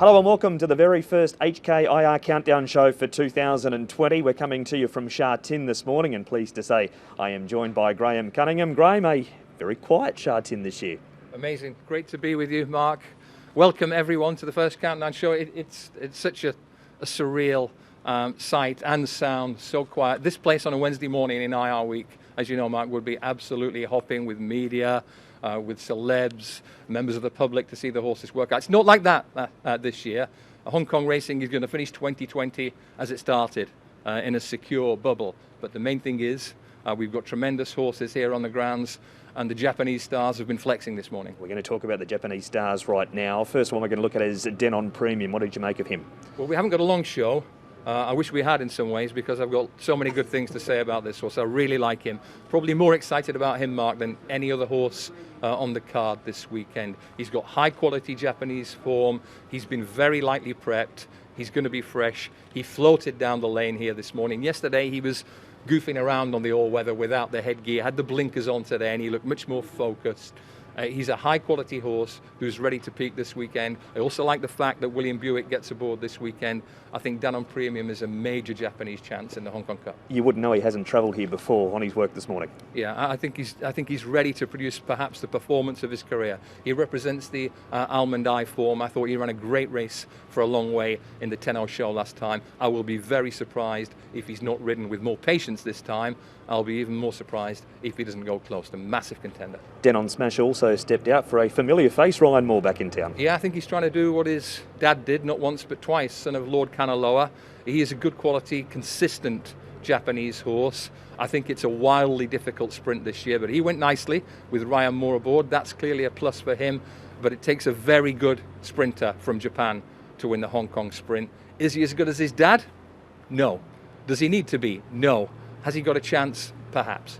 Hello and welcome to the very first HKIR Countdown Show for 2020. We're coming to you from Sha Tin this morning, and pleased to say I am joined by Graham Cunningham. Graham, a very quiet Sha Tin this year. Amazing. Great to be with you, Mark. Welcome everyone to the first Countdown Show. It's such a surreal sight and sound, so quiet. This place on a Wednesday morning in IR week, as you know, Mark, would be absolutely hopping with media, with celebs, members of the public to see the horses work out. It's not like that this year. Hong Kong racing is going to finish 2020 as it started, in a secure bubble. But the main thing is we've got tremendous horses here on the grounds, and the Japanese stars have been flexing this morning. We're going to talk about the Japanese stars right now. First one we're going to look at is Denon Premium. What did you make of him? Well, we haven't got a long show. I wish we had in some ways, because I've got so many good things to say about this horse. I really like him. Probably more excited about him, Mark, than any other horse on the card this weekend. He's got high quality Japanese form. He's been very lightly prepped. He's going to be fresh. He floated down the lane here this morning. Yesterday he was goofing around on the all-weather without the headgear, had the blinkers on today, and he looked much more focused. He's a high-quality horse who's ready to peak this weekend. I also like the fact that William Buick gets aboard this weekend. I think Denon Premium is a major Japanese chance in the Hong Kong Cup. You wouldn't know he hasn't travelled here before on his work this morning. Yeah, I think he's ready to produce perhaps the performance of his career. He represents the almond eye form. I thought he ran a great race for a long way in the 10-hour show last time. I will be very surprised if he's not ridden with more patience this time. I'll be even more surprised if he doesn't go close. A massive contender. Denon Smash also stepped out for a familiar face, Ryan Moore, back in town. Yeah, I think he's trying to do what his dad did, not once but twice, son of Lord Kanaloa. He is a good quality, consistent Japanese horse. I think it's a wildly difficult sprint this year, but he went nicely with Ryan Moore aboard. That's clearly a plus for him, but it takes a very good sprinter from Japan to win the Hong Kong sprint. Is he as good as his dad? No. Does he need to be? No. Has he got a chance? Perhaps.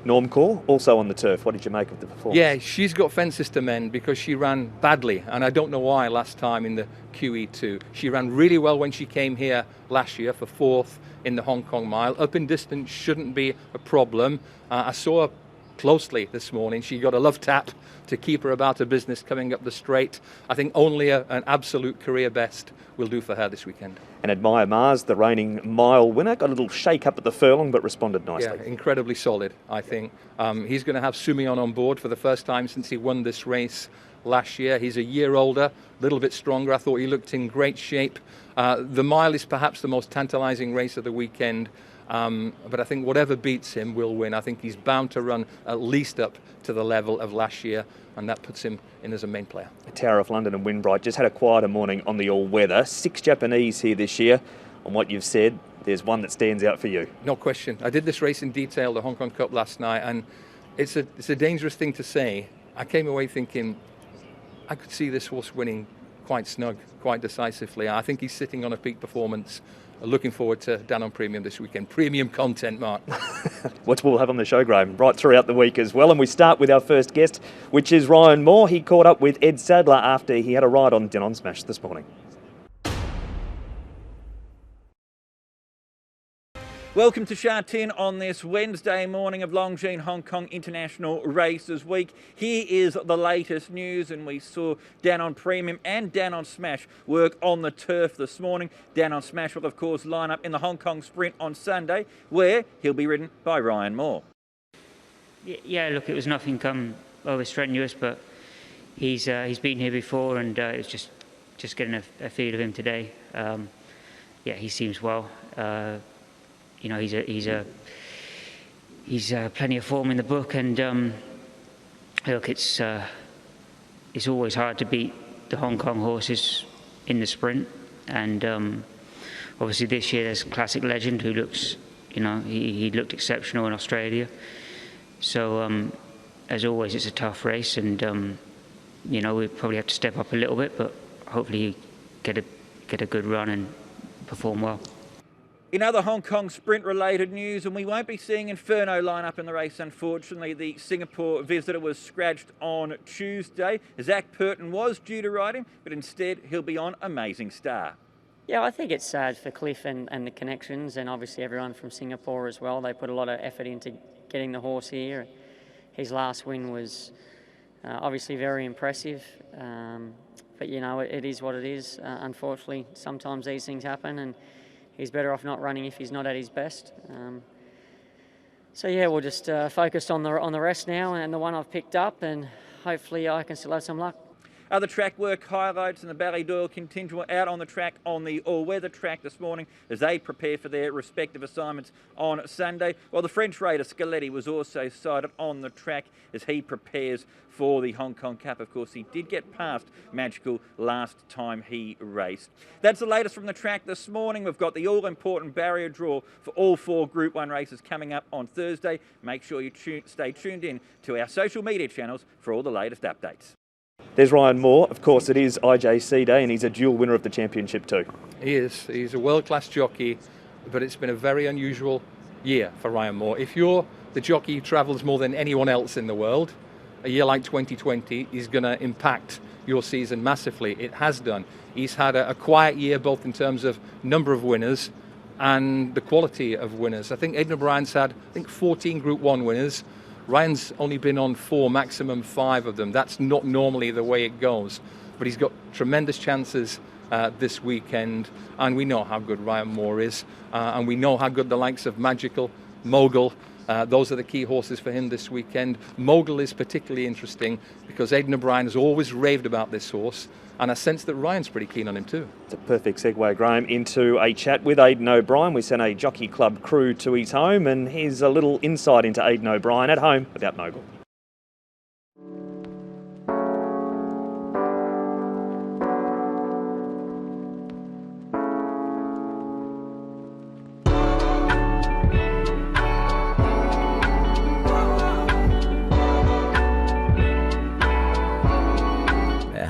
Normcore, also on the turf. What did you make of the performance? Yeah, she's got fences to mend because she ran badly, and I don't know why last time in the QE2. She ran really well when she came here last year for fourth in the Hong Kong Mile. Up in distance shouldn't be a problem. I saw her closely this morning. She got a love tap to keep her about her business coming up the straight. I think only an absolute career best will do for her this weekend. And Admire Mars, the reigning mile winner, got a little shake up at the furlong but responded nicely. Yeah, incredibly solid, I think. He's going to have Sumion on board for the first time since he won this race last year. He's a year older, a little bit stronger. I thought he looked in great shape. The mile is perhaps the most tantalising race of the weekend. But I think whatever beats him will win. I think he's bound to run at least up to the level of last year, and that puts him in as a main player. Tower of London and Winbright just had a quieter morning on the all-weather. 6 Japanese here this year. On what you've said, there's one that stands out for you. No question. I did this race in detail, the Hong Kong Cup last night, and it's a dangerous thing to say. I came away thinking I could see this horse winning quite snug, quite decisively. I think he's sitting on a peak performance. Looking forward to Denon Premium this weekend. Premium content, Mark. What we'll have on the show, Graham, right throughout the week as well. And we start with our first guest, which is Ryan Moore. He caught up with Ed Sadler after he had a ride on Denon Smash this morning. Welcome to Sha Tin on this Wednesday morning of Longines Hong Kong International Races Week. Here is the latest news, and we saw Denon Premium and Denon Smash work on the turf this morning. Denon Smash will of course line up in the Hong Kong Sprint on Sunday, where he'll be ridden by Ryan Moore. Yeah, look, it was nothing over strenuous, but he's been here before, and it was just getting a feel of him today. Yeah, he seems well. You know, he's plenty of form in the book, and look, it's always hard to beat the Hong Kong horses in the sprint, and obviously this year there's Classic Legend who looks, you know, he looked exceptional in Australia. So as always, it's a tough race, and you know, we probably have to step up a little bit, but hopefully get a good run and perform well. In other Hong Kong sprint-related news, and we won't be seeing Inferno line up in the race, unfortunately. The Singapore visitor was scratched on Tuesday. Zach Purton was due to ride him, but instead he'll be on Amazing Star. Yeah, I think it's sad for Cliff and the connections, and obviously everyone from Singapore as well. They put a lot of effort into getting the horse here. His last win was obviously very impressive. you know, it is what it is. Unfortunately, sometimes these things happen, and he's better off not running if he's not at his best. So yeah, we'll just focus on the rest now and the one I've picked up, and hopefully I can still have some luck. Other track work highlights in the Ballydoyle contingent were out on the track on the all-weather track this morning as they prepare for their respective assignments on Sunday. While the French raider Scaletti was also sighted on the track as he prepares for the Hong Kong Cup. Of course, he did get past Magical last time he raced. That's the latest from the track this morning. We've got the all-important barrier draw for all 4 Group 1 races coming up on Thursday. Make sure you stay tuned in to our social media channels for all the latest updates. There's Ryan Moore. Of course, it is IJC Day, and he's a dual winner of the championship too. He is. He's a world-class jockey, but it's been a very unusual year for Ryan Moore. If you're the jockey who travels more than anyone else in the world, a year like 2020 is going to impact your season massively. It has done. He's had a quiet year, both in terms of number of winners and the quality of winners. I think Aidan O'Brien's had, 14 Group 1 winners. Ryan's only been on 4, maximum 5 of them. That's not normally the way it goes. But he's got tremendous chances this weekend, and we know how good Ryan Moore is, and we know how good the likes of Magical, Mogul, those are the key horses for him this weekend. Mogul is particularly interesting because Aidan O'Brien has always raved about this horse, and I sense that Ryan's pretty keen on him too. It's a perfect segue, Graham, into a chat with Aidan O'Brien. We sent a Jockey Club crew to his home, and here's a little insight into Aidan O'Brien at home about Mogul.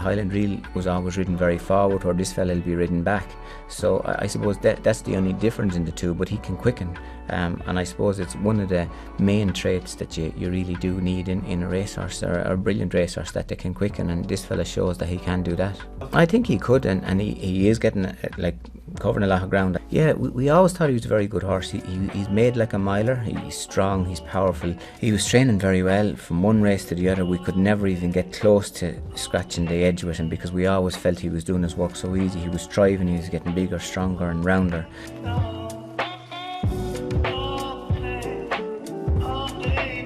Highland Reel was always ridden very forward, or this fella will be ridden back. So I suppose that's the only difference in the two, but he can quicken. And I suppose it's one of the main traits that you really do need in a racehorse, or a brilliant racehorse, that they can quicken, and this fella shows that he can do that. I think he could, and he is getting, covering a lot of ground. Yeah, we always thought he was a very good horse. He's made like a miler. He's strong, he's powerful. He was training very well from one race to the other. We could never even get close to scratching the edge with him because we always felt he was doing his work so easy. He was thriving, he was getting bigger, stronger and rounder.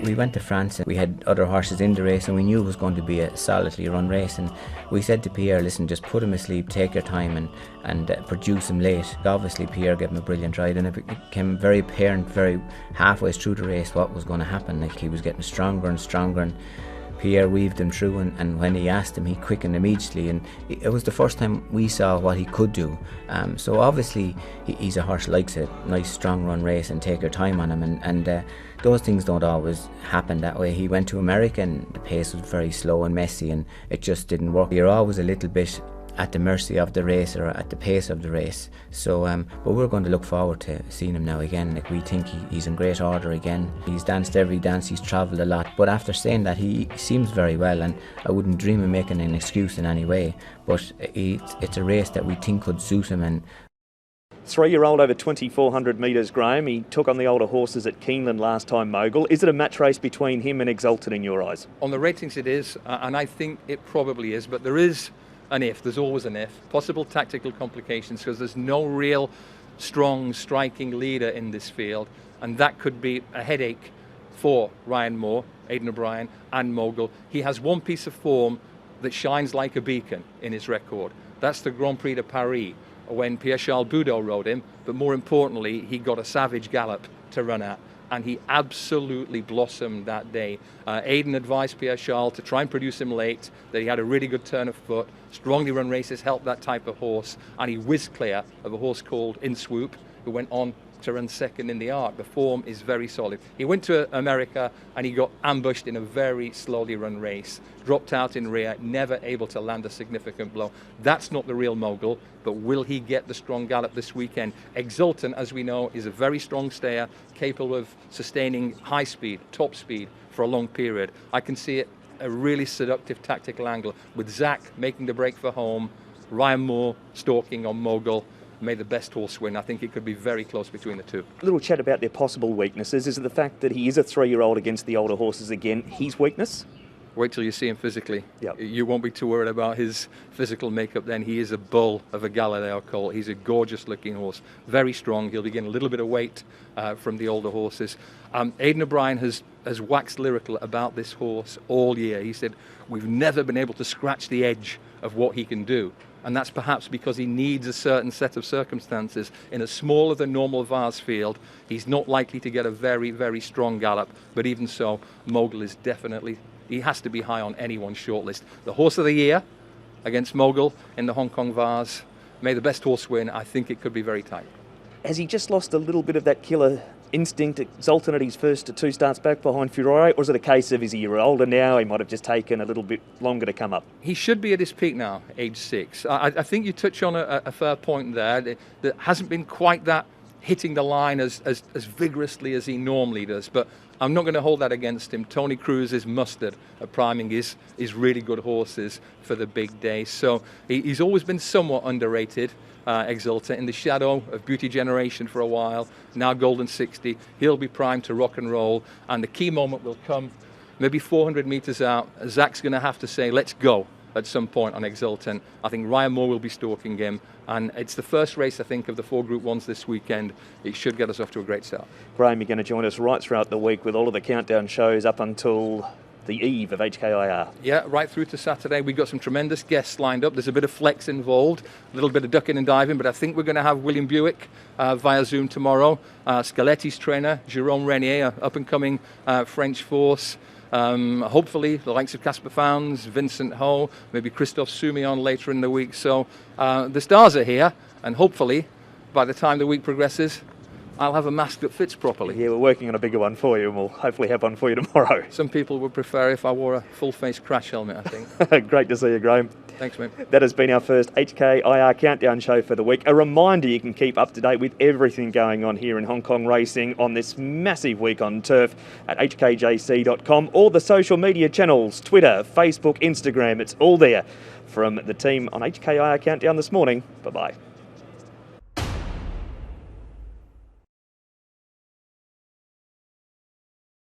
We went to France and we had other horses in the race, and we knew it was going to be a solidly run race, and we said to Pierre, listen, just put him asleep, take your time and produce him late. Obviously Pierre gave him a brilliant ride, and it became very apparent very halfway through the race what was going to happen. Like, he was getting stronger and stronger, and Pierre weaved him through, and when he asked him, he quickened immediately, and it was the first time we saw what he could do. So obviously he's a horse likes a nice strong run race and take your time on him, and those things don't always happen that way. He went to America and the pace was very slow and messy, and it just didn't work. You're always a little bit at the mercy of the race, or at the pace of the race. So but we're going to look forward to seeing him now again. Like, we think he's in great order again. He's danced every dance, he's travelled a lot, but after saying that, he seems very well, and I wouldn't dream of making an excuse in any way, but it's a race that we think could suit him. And 3-year-old over 2,400 metres, Graham. He took on the older horses at Keeneland last time, Mogul. Is it a match race between him and Exultant in your eyes? On the ratings it is, and I think it probably is, but there is an if, there's always an if. Possible tactical complications, because there's no real strong striking leader in this field, and that could be a headache for Ryan Moore, Aidan O'Brien and Mogul. He has one piece of form that shines like a beacon in his record. That's the Grand Prix de Paris, when Pierre-Charles Boudot rode him, but more importantly, he got a savage gallop to run at, and he absolutely blossomed that day. Aidan advised Pierre-Charles to try and produce him late, that he had a really good turn of foot. Strongly run races help that type of horse, and he whizzed clear of a horse called In Swoop, who went on to run second in the Arc. The form is very solid. He went to America and he got ambushed in a very slowly run race, dropped out in rear, never able to land a significant blow. That's not the real Mogul, but will he get the strong gallop this weekend? Exultant, as we know, is a very strong stayer, capable of sustaining high speed, top speed for a long period. I can see it a really seductive tactical angle with Zach making the break for home, Ryan Moore stalking on Mogul. May the best horse win. I think it could be very close between the two. A little chat about their possible weaknesses. Is it the fact that he is a 3-year-old against the older horses again, his weakness? Wait till you see him physically. Yep. You won't be too worried about his physical makeup then. He is a bull of a Galileo colt. He's a gorgeous looking horse, very strong. He'll be getting a little bit of weight from the older horses. Aidan O'Brien has waxed lyrical about this horse all year. He said, we've never been able to scratch the edge of what he can do. And that's perhaps because he needs a certain set of circumstances. In a smaller than normal Vase field, he's not likely to get a very, very strong gallop. But even so, Mogul is definitely, he has to be high on anyone's shortlist. The horse of the year against Mogul in the Hong Kong Vase. May the best horse win. I think it could be very tight. Has he just lost a little bit of that killer instinct, Exultant at his first 2 starts back behind Furore, or is it a case of is he a year older now, he might have just taken a little bit longer to come up? He should be at his peak now, age 6. I think you touch on a fair point there. That hasn't been quite that hitting the line as vigorously as he normally does, but I'm not going to hold that against him. Tony Cruz is mustard at priming his really good horses for the big day. So he's always been somewhat underrated, Exultant, in the shadow of Beauty Generation for a while, now Golden 60. He'll be primed to rock and roll, and the key moment will come maybe 400 metres out. Zach's going to have to say, let's go, at some point on Exultant. I think Ryan Moore will be stalking him, and it's the first race, I think, of the 4 Group 1s this weekend. It should get us off to a great start. Graham, you're going to join us right throughout the week with all of the countdown shows up until the eve of HKIR. Yeah, right through to Saturday. We've got some tremendous guests lined up. There's a bit of flex involved, a little bit of ducking and diving, but I think we're going to have William Buick via Zoom tomorrow. Scaletti's trainer, Jérôme Renier, up-and-coming French force. Hopefully the likes of Casper Founds, Vincent Ho, maybe Christophe Soumillon later in the week. So the stars are here, and hopefully by the time the week progresses, I'll have a mask that fits properly. Yeah, we're working on a bigger one for you, and we'll hopefully have one for you tomorrow. Some people would prefer if I wore a full-face crash helmet, I think. Great to see you, Graham. Thanks, mate. That has been our first HKIR countdown show for the week. A reminder, you can keep up to date with everything going on here in Hong Kong racing on this massive week on turf at hkjc.com, or the social media channels, Twitter, Facebook, Instagram. It's all there. From the team on HKIR Countdown this morning, bye-bye.